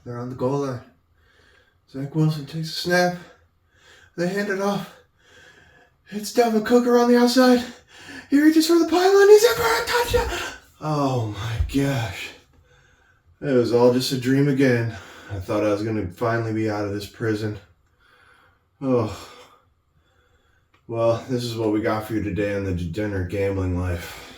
They're on the goal line. Zach Wilson takes a snap. They hand it off. It's Devin Cook around the outside. He reaches for the pylon. He's in for a touchdown. Oh my gosh. It was all just a dream again. I thought I was going to finally be out of this prison. Oh. Well, this is what we got for you today on the Degenerate Gambling Life.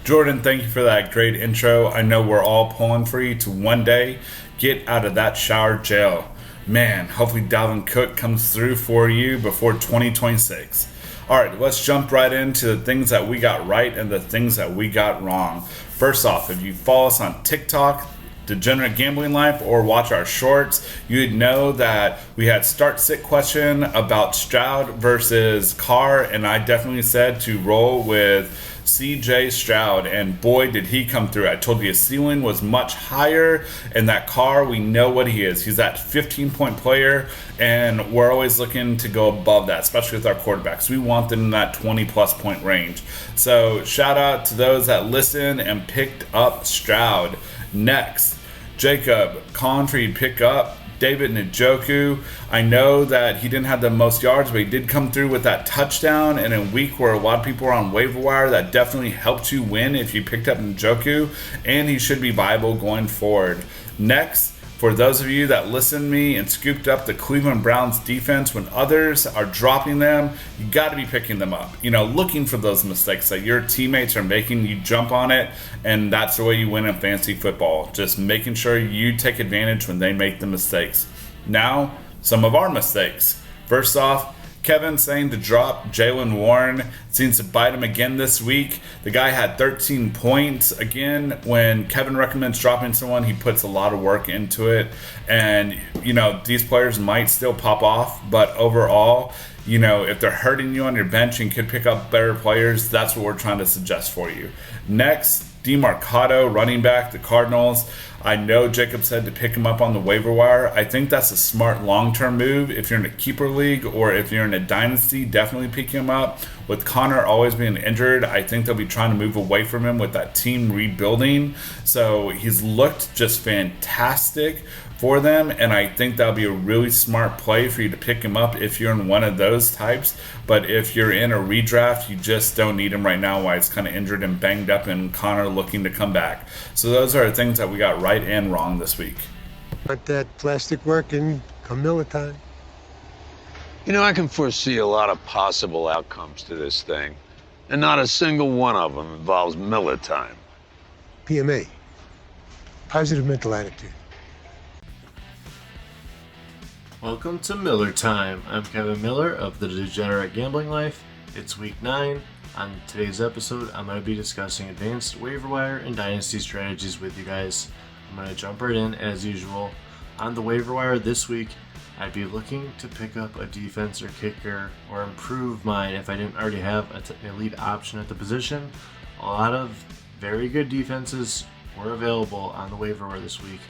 Jordan, thank you for that great intro. I know we're all pulling for you to one day get out of that shower jail. Man, hopefully Dalvin Cook comes through for you before 2026. All right, let's jump right into the things that we got right and the things that we got wrong. First off, if you follow us on TikTok, Degenerate Gambling Life, or watch our shorts, you'd know that we had start-sit question about Stroud versus Carr, and I definitely said to roll with CJ Stroud, and boy did he come through. I told you his ceiling was much higher, and that Carr, we know what he is. He's that 15-point player, and we're always looking to go above that, especially with our quarterbacks. We want them in that 20-plus point range. So shout out to those that listened and picked up Stroud. Next, Jacob, calling for you to pick up David Njoku. I know that he didn't have the most yards, but he did come through with that touchdown in a week where a lot of people were on waiver wire. That definitely helped you win if you picked up Njoku, and he should be viable going forward. Next, for those of you that listened to me and scooped up the Cleveland Browns defense when others are dropping them, you got to be picking them up. You know, looking for those mistakes that your teammates are making, you jump on it, and that's the way you win in fantasy football. Just making sure you take advantage when they make the mistakes. Now, some of our mistakes. First off, Kevin saying to drop Jaylen Warren seems to bite him again this week. The guy had 13 points. Again, when Kevin recommends dropping someone, he puts a lot of work into it. And, you know, these players might still pop off, but overall, you know, if they're hurting you on your bench and could pick up better players, that's what we're trying to suggest for you. Next, DeMarcado, running back, the Cardinals. I know Jacob said to pick him up on the waiver wire. I think that's a smart long-term move. If you're in a keeper league or if you're in a dynasty, definitely pick him up. With Connor always being injured, I think they'll be trying to move away from him with that team rebuilding. So he's looked just fantastic for them, and I think that'll be a really smart play for you to pick him up if you're in one of those types. But if you're in a redraft, you just don't need him right now while he's kind of injured and banged up and Connor looking to come back. So those are the things that we got right and wrong this week. Let that plastic work and come Miller time. You know, I can foresee a lot of possible outcomes to this thing, and not a single one of them involves Miller time. PMA. Positive mental attitude. Welcome to Miller Time. I'm Kevin Miller of the Degenerate Gambling Life. It's week 9. On today's episode, I'm going to be discussing advanced waiver wire and dynasty strategies with you guys. I'm going to jump right in as usual. On the waiver wire this week, I'd be looking to pick up a defense or kicker or improve mine if I didn't already have an elite option at the position. A lot of very good defenses were available on the waiver wire this week.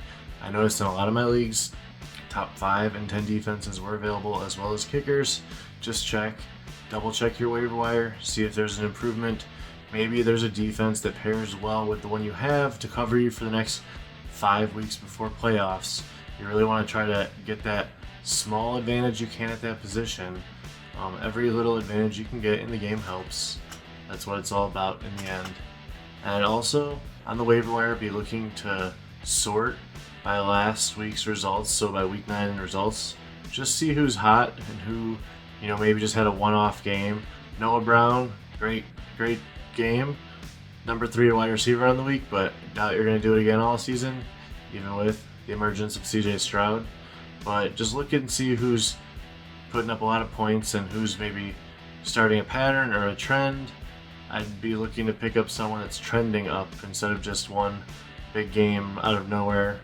I noticed in a lot of my leagues, top 5 and 10 defenses were available, as well as kickers. Just double check your waiver wire, see if there's an improvement. Maybe there's a defense that pairs well with the one you have to cover you for the next 5 weeks before playoffs. You really want to try to get that small advantage you can at that position. Every little advantage you can get in the game helps. That's what it's all about in the end. And also, on the waiver wire, be looking to sort by last week's results, so by week 9 results. Just see who's hot and who, you know, maybe just had a one-off game. Noah Brown, great game. Number 3 wide receiver on the week, but doubt you're going to do it again all season, even with the emergence of CJ Stroud. But just look and see who's putting up a lot of points and who's maybe starting a pattern or a trend. I'd be looking to pick up someone that's trending up instead of just one big game out of nowhere.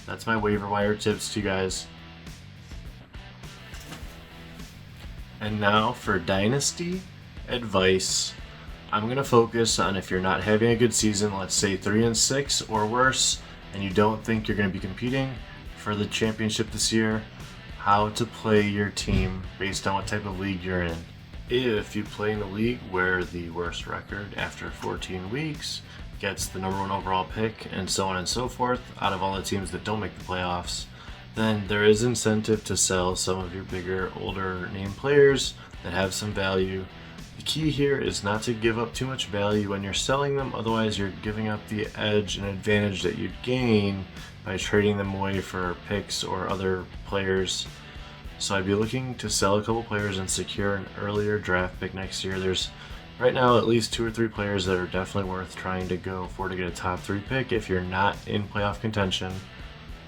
That's my waiver wire tips to you guys. And now for Dynasty advice. I'm going to focus on if you're not having a good season, let's say 3-6 or worse, and you don't think you're going to be competing for the championship this year, how to play your team based on what type of league you're in. if you play in a league where the worst record after 14 weeks gets the number 1 overall pick and so on and so forth out of all the teams that don't make the playoffs, then there is incentive to sell some of your bigger, older name players that have some value. The key here is not to give up too much value when you're selling them, otherwise you're giving up the edge and advantage that you'd gain by trading them away for picks or other players. So I'd be looking to sell a couple players and secure an earlier draft pick next year. There's right now at least 2 or 3 players that are definitely worth trying to go for to get a top 3 pick if you're not in playoff contention.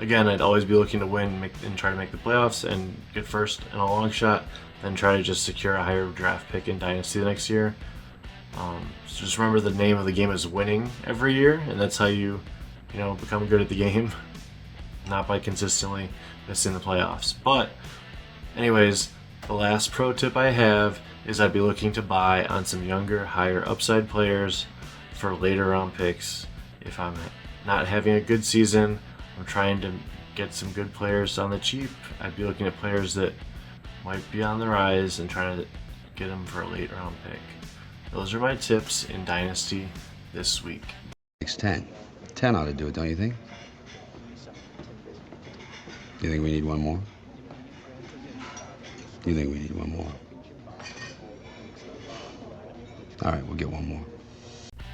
Again, I'd always be looking to win and try to make the playoffs and get first in a long shot, then try to just secure a higher draft pick in Dynasty the next year. So just remember the name of the game is winning every year, and that's how you become good at the game, not by consistently missing the playoffs. But anyways, the last pro tip I have is I'd be looking to buy on some younger, higher upside players for later round picks. If I'm not having a good season, I'm trying to get some good players on the cheap, I'd be looking at players that might be on the rise and trying to get them for a late round pick. Those are my tips in Dynasty this week. 10. 10 ought to do it, don't you think? You think we need one more? You think we need one more? All right, we'll get one more.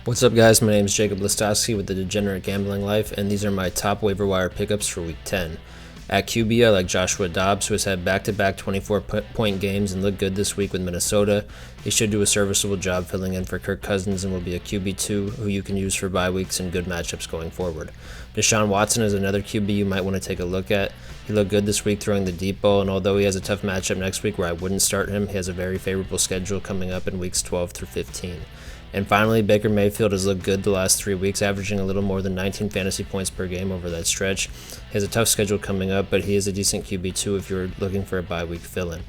What's up, guys? My name is Jacob Listowski with the Degenerate Gambling Life, and these are my top waiver wire pickups for Week 10. At QB, I like Joshua Dobbs, who has had back-to-back 24-point games and looked good this week with Minnesota. He should do a serviceable job filling in for Kirk Cousins and will be a QB2 who you can use for bye weeks and good matchups going forward. Deshaun Watson is another QB you might want to take a look at. He looked good this week throwing the deep ball, and although he has a tough matchup next week where I wouldn't start him, he has a very favorable schedule coming up in weeks 12 through 15. And finally, Baker Mayfield has looked good the last 3 weeks, averaging a little more than 19 fantasy points per game over that stretch. He has a tough schedule coming up, but he is a decent QB2 if you're looking for a bye week fill-in.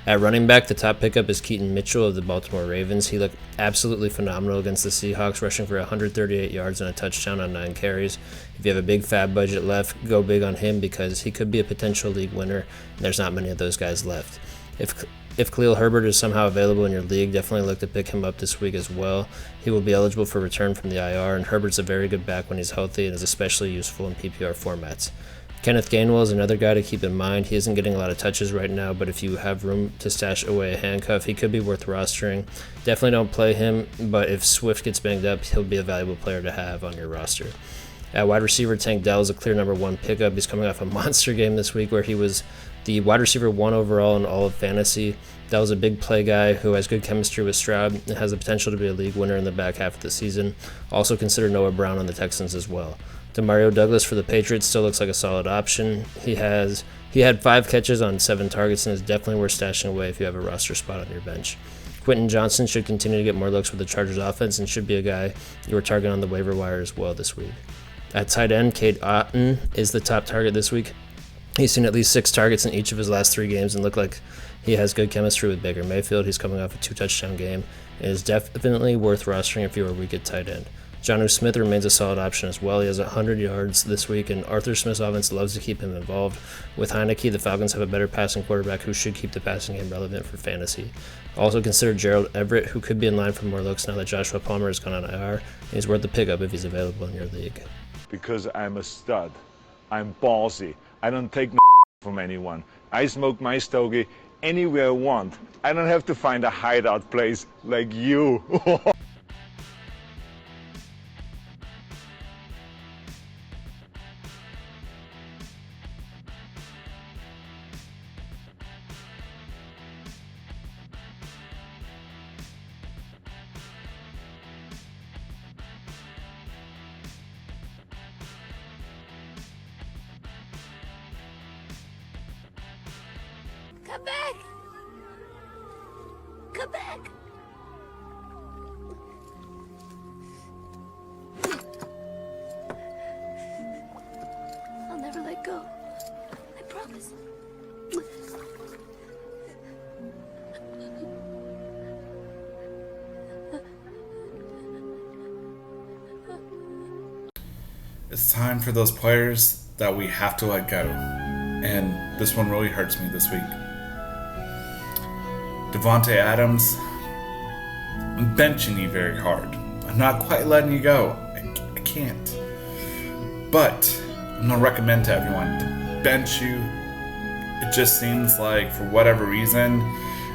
At running back, the top pickup is Keaton Mitchell of the Baltimore Ravens. He looked absolutely phenomenal against the Seahawks, rushing for 138 yards and a touchdown on 9 carries. If you have a big fab budget left, go big on him because he could be a potential league winner, and there's not many of those guys left. If Khalil Herbert is somehow available in your league, definitely look to pick him up this week as well. He will be eligible for return from the IR, and Herbert's a very good back when he's healthy and is especially useful in PPR formats. Kenneth Gainwell is another guy to keep in mind. He isn't getting a lot of touches right now, but if you have room to stash away a handcuff, he could be worth rostering. Definitely don't play him, but if Swift gets banged up, he'll be a valuable player to have on your roster. At wide receiver, Tank Dell is a clear number 1 pickup. He's coming off a monster game this week where he was the wide receiver 1 overall in all of fantasy. Dell's a big play guy who has good chemistry with Stroud and has the potential to be a league winner in the back half of the season. Also consider Noah Brown on the Texans as well. Demario Douglas for the Patriots still looks like a solid option. He had 5 catches on 7 targets and is definitely worth stashing away if you have a roster spot on your bench. Quentin Johnson should continue to get more looks with the Chargers offense and should be a guy you are targeting on the waiver wire as well this week. At tight end, Cade Otton is the top target this week. He's seen at least 6 targets in each of his last 3 games and looked like he has good chemistry with Baker Mayfield. He's coming off a 2-touchdown game and is definitely worth rostering if you are weak at tight end. Jonnu Smith remains a solid option as well. He has 100 yards this week, and Arthur Smith's offense loves to keep him involved. With Heineke, the Falcons have a better passing quarterback who should keep the passing game relevant for fantasy. Also consider Gerald Everett, who could be in line for more looks now that Joshua Palmer has gone on IR, and he's worth the pickup if he's available in your league. Because I'm a stud. I'm ballsy. I don't take no from anyone. I smoke my stogie anywhere I want. I don't have to find a hideout place like you. Come back! Come back! I'll never let go. I promise. It's time for those players that we have to let go. And this one really hurts me this week. Devontae Adams, I'm benching you very hard. I'm not quite letting you go. I can't. But I'm going to recommend to everyone to bench you. It just seems like, for whatever reason,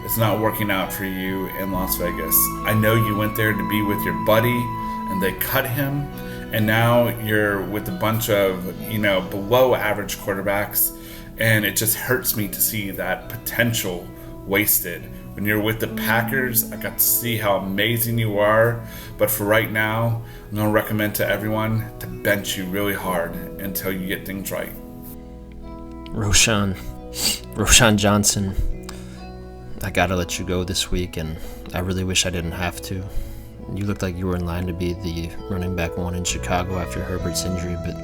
it's not working out for you in Las Vegas. I know you went there to be with your buddy, and they cut him, and now you're with a bunch of, below average quarterbacks, and it just hurts me to see that potential wasted. When you're with the Packers, I got to see how amazing you are, but for right now, I'm going to recommend to everyone to bench you really hard until you get things right. Roshan Johnson, I gotta let you go this week, and I really wish I didn't have to. You looked like you were in line to be the running back one in Chicago after Herbert's injury, but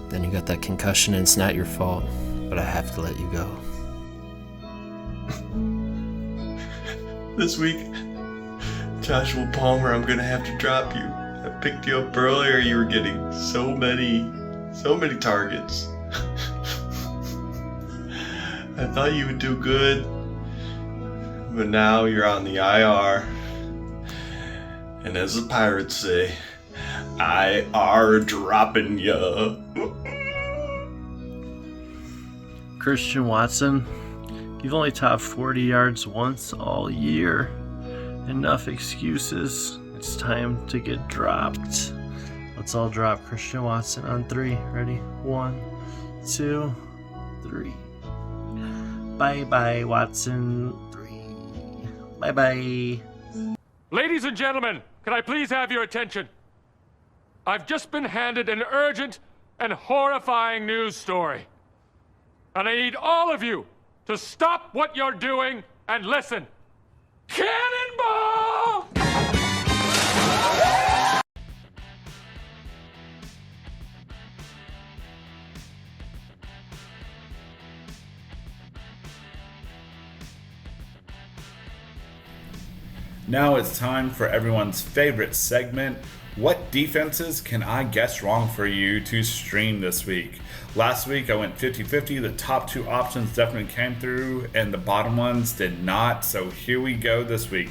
then you got that concussion, and it's not your fault, but I have to let you go. This week, Joshua Palmer, I'm gonna have to drop you. I picked you up earlier. You were getting so many targets. I thought you would do good, but now you're on the IR. And as the Pirates say, IR dropping ya. Christian Watson, you've only topped 40 yards once all year. Enough excuses. It's time to get dropped. Let's all drop Christian Watson on 3. Ready? 1, 2, 3. Bye-bye, Watson. 3. Bye-bye. Ladies and gentlemen, can I please have your attention? I've just been handed an urgent and horrifying news story. And I need all of you to stop what you're doing and listen. Cannonball! Now it's time for everyone's favorite segment. What defenses can I guess wrong for you to stream this week? Last week I went 50-50. The top 2 options definitely came through and the bottom ones did not. So here we go this week.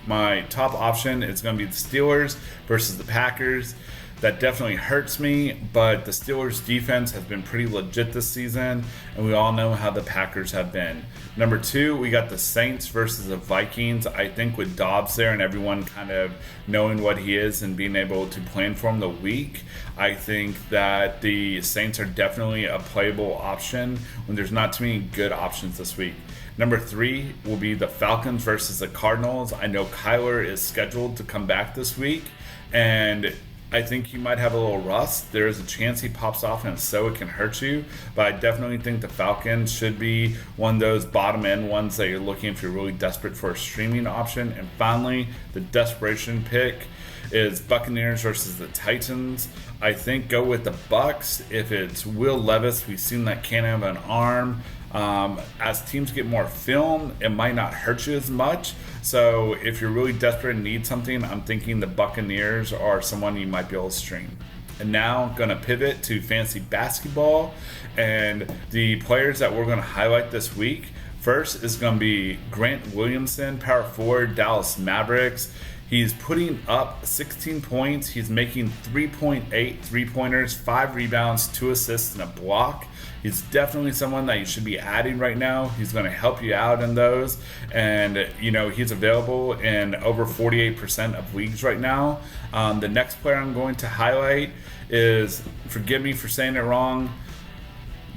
My top option is going to be the Steelers versus the Packers. That definitely hurts me, but the Steelers defense has been pretty legit this season, and we all know how the Packers have been. Number 2, we got the Saints versus the Vikings. I think with Dobbs there and everyone kind of knowing what he is and being able to plan for him the week, I think that the Saints are definitely a playable option when there's not too many good options this week. Number 3 will be the Falcons versus the Cardinals. I know Kyler is scheduled to come back this week, and I think he might have a little rust. There is a chance he pops off, and so it can hurt you. But I definitely think the Falcons should be one of those bottom end ones that you're looking if you're really desperate for a streaming option. And finally, the desperation pick is Buccaneers versus the Titans. I think go with the Bucks. If it's Will Levis, we've seen that can't have an arm. As teams get more film, it might not hurt you as much. So if you're really desperate and need something, I'm thinking the Buccaneers are someone you might be able to stream. And now I'm going to pivot to fantasy basketball and the players that we're going to highlight this week. First is going to be Grant Williamson, power forward, Dallas Mavericks. He's putting up 16 points. He's making 3.8 three-pointers, 5 rebounds, 2 assists, and a block. He's definitely someone that you should be adding right now. He's going to help you out in those. And, he's available in over 48% of leagues right now. The next player I'm going to highlight is, forgive me for saying it wrong,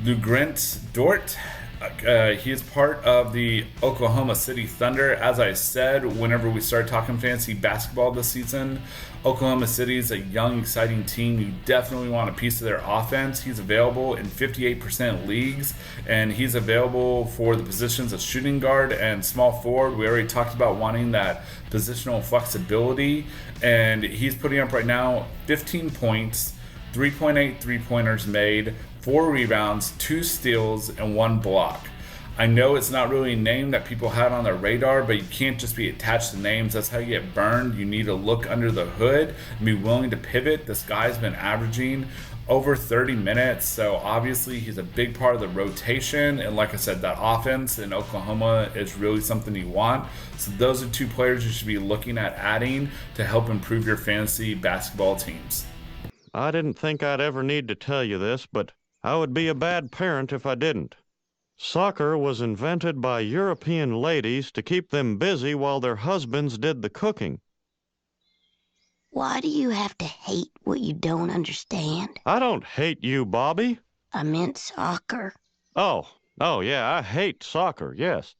Lugrent Dort. He is part of the Oklahoma City Thunder. As I said, whenever we start talking fantasy basketball this season, Oklahoma City is a young, exciting team. You definitely want a piece of their offense. He's available in 58% leagues, and he's available for the positions of shooting guard and small forward. We already talked about wanting that positional flexibility, and he's putting up right now 15 points, 3.8 three-pointers made, 4 rebounds, 2 steals, and 1 block. I know it's not really a name that people had on their radar, but you can't just be attached to names. That's how you get burned. You need to look under the hood and be willing to pivot. This guy's been averaging over 30 minutes. So obviously he's a big part of the rotation. And like I said, that offense in Oklahoma is really something you want. So those are two players you should be looking at adding to help improve your fantasy basketball teams. I didn't think I'd ever need to tell you this, but I would be a bad parent if I didn't. Soccer was invented by European ladies to keep them busy while their husbands did the cooking. Why do you have to hate what you don't understand? I don't hate you, Bobby. I meant soccer. Oh, yeah, I hate soccer, yes.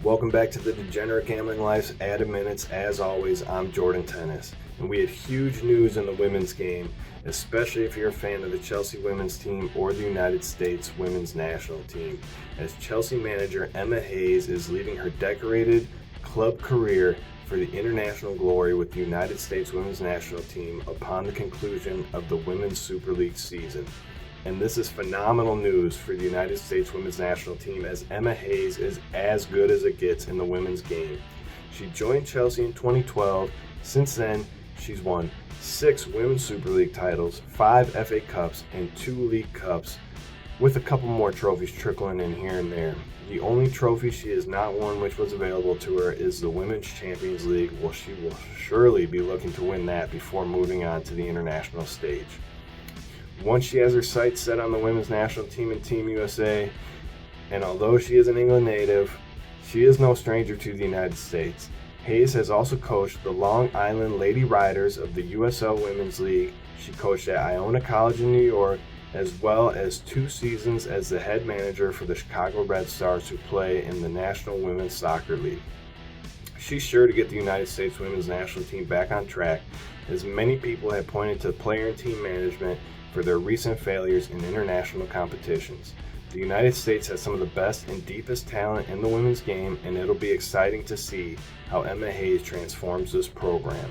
Welcome back to the Degenerate Gambling Life's Added Minutes. As always, I'm Jordan Tennis. And we had huge news in the women's game, especially if you're a fan of the Chelsea women's team or the United States women's national team, as Chelsea manager Emma Hayes is leaving her decorated club career for the international glory with the United States women's national team upon the conclusion of the Women's Super League season. And this is phenomenal news for the United States women's national team, as Emma Hayes is as good as it gets in the women's game. She joined Chelsea in 2012. Since then, she's won 6 Women's Super League titles, 5 FA Cups, and 2 League Cups, with a couple more trophies trickling in here and there. The only trophy she has not won, which was available to her, is the Women's Champions League. Well, she will surely be looking to win that before moving on to the international stage. Once she has her sights set on the women's national team and Team USA, and although she is an England native, she is no stranger to the United States. Hayes has also coached the Long Island Lady Riders of the USL Women's League. She coached at Iona College in New York, as well as 2 seasons as the head manager for the Chicago Red Stars, who play in the National Women's Soccer League. She's sure to get the United States women's national team back on track, as many people have pointed to player and team management for their recent failures in international competitions. The United States has some of the best and deepest talent in the women's game, and it'll be exciting to see how Emma Hayes transforms this program.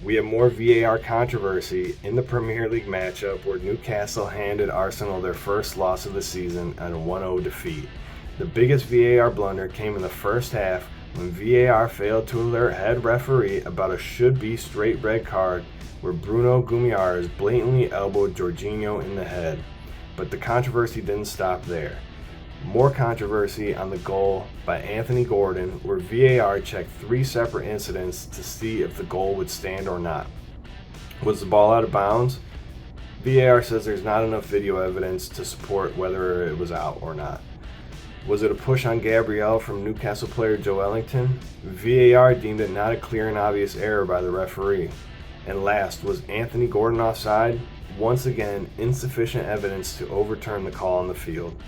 We have more VAR controversy in the Premier League matchup, where Newcastle handed Arsenal their first loss of the season on a 1-0 defeat. The biggest VAR blunder came in the first half, when VAR failed to alert head referee about a should-be straight red card where Bruno Guimaraes blatantly elbowed Jorginho in the head. But the controversy didn't stop there. More controversy on the goal by Anthony Gordon, where VAR checked 3 separate incidents to see if the goal would stand or not. Was the ball out of bounds? VAR says there's not enough video evidence to support whether it was out or not. Was it a push on Gabriel from Newcastle player Joe Ellington? VAR deemed it not a clear and obvious error by the referee. And last, was Anthony Gordon offside? Once again, insufficient evidence to overturn the call on the field.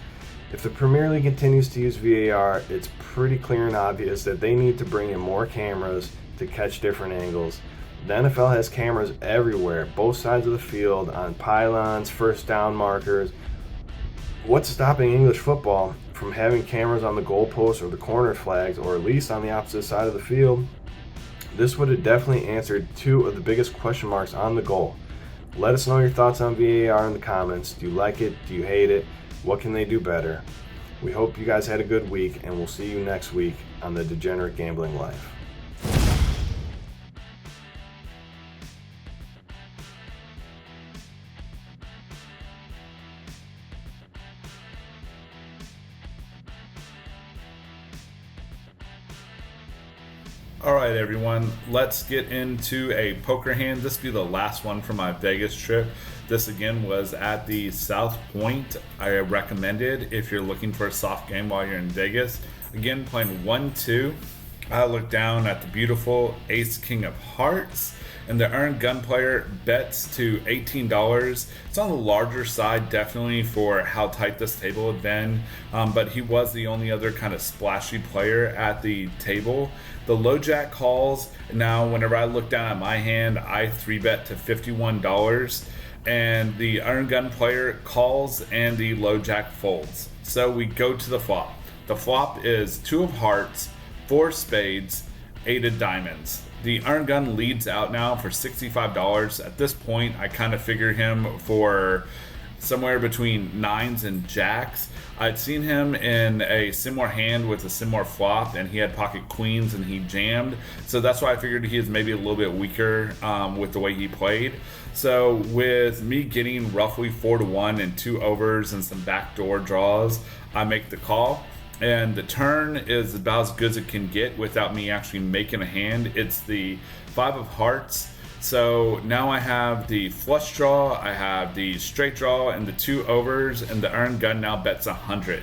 If the Premier League continues to use VAR, it's pretty clear and obvious that they need to bring in more cameras to catch different angles. The NFL has cameras everywhere, both sides of the field, on pylons, first down markers. What's stopping English football from having cameras on the goalposts or the corner flags, or at least on the opposite side of the field? This would have definitely answered 2 of the biggest question marks on the goal. Let us know your thoughts on VAR in the comments. Do you like it? Do you hate it? What can they do better? We hope you guys had a good week, and we'll see you next week on the Degenerate Gambling Life. All right, everyone, let's get into a poker hand. This will be the last one for my Vegas trip. This again was at the South Point. I recommend it if you're looking for a soft game while you're in Vegas. Again, playing 1-2. I look down at the beautiful Ace King of Hearts, and the earned gun player bets to $18. It's on the larger side, definitely, for how tight this table had been, but he was the only other kind of splashy player at the table. The low jack calls. Now, whenever I look down at my hand, I 3-bet to $51, and the earned gun player calls and the low jack folds. So we go to the flop. The flop is 2 of hearts, 4 spades, 8 of diamonds. The earned gun leads out now for $65. At this point, I kind of figure him for somewhere between 9s and jacks. I'd seen him in a similar hand with a similar flop, and he had pocket queens and he jammed. So that's why I figured he is maybe a little bit weaker with the way he played. So with me getting roughly 4-1 and 2 overs and some backdoor draws, I make the call. And the turn is about as good as it can get without me actually making a hand. It's the 5 of hearts. So now I have the flush draw, I have the straight draw, and the 2 overs, and the earned gun now bets 100.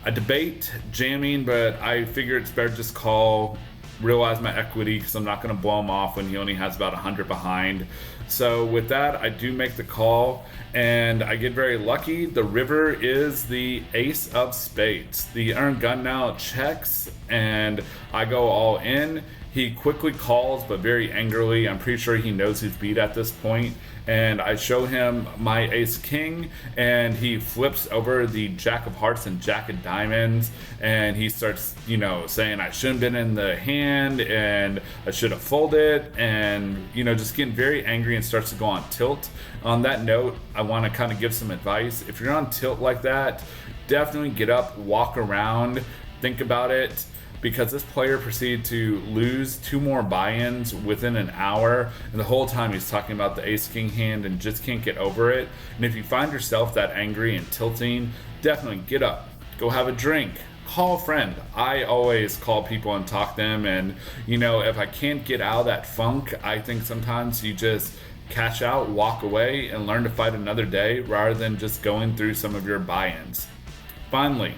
I debate jamming, but I figure it's better just call, realize my equity, because I'm not going to blow him off when he only has about 100 behind. So with that, I do make the call, and I get very lucky. The river is the ace of spades. The earned gun now checks, and I go all in. He quickly calls, but very angrily. I'm pretty sure he knows he's beat at this point. And I show him my ace king, and he flips over the jack of hearts and jack of diamonds. And he starts, saying I shouldn't have been in the hand and I should have folded. And, just getting very angry and starts to go on tilt. On that note, I want to kind of give some advice. If you're on tilt like that, definitely get up, walk around, think about it. Because this player proceeded to lose 2 more buy-ins within an hour, and the whole time he's talking about the ace-king hand and just can't get over it. And if you find yourself that angry and tilting, definitely get up, go have a drink, call a friend. I always call people and talk to them, and if I can't get out of that funk, I think sometimes you just cash out, walk away, and learn to fight another day rather than just going through some of your buy-ins. Finally,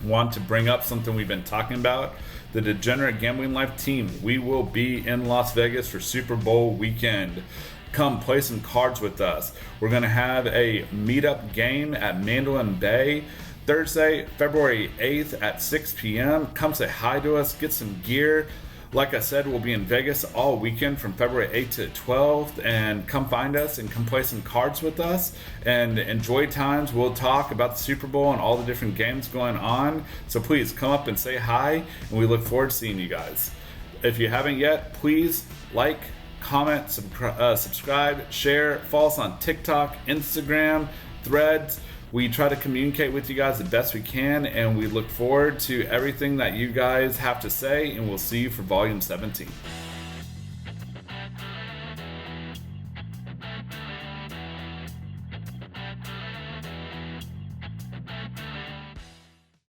want to bring up something we've been talking about, the Degenerate Gambling Life team. We will be in Las Vegas for Super Bowl weekend. Come play some cards with us. We're going to have a meetup game at Mandolin Bay Thursday, February 8th at 6 p.m. Come say hi to us, get some gear. Like I said, we'll be in Vegas all weekend from February 8th to 12th, and come find us and come play some cards with us and enjoy times. We'll talk about the Super Bowl and all the different games going on. So please come up and say hi, and we look forward to seeing you guys. If you haven't yet, please like, comment, subscribe, share, follow us on TikTok, Instagram, Threads. We try to communicate with you guys the best we can, and we look forward to everything that you guys have to say, and we'll see you for Volume 17.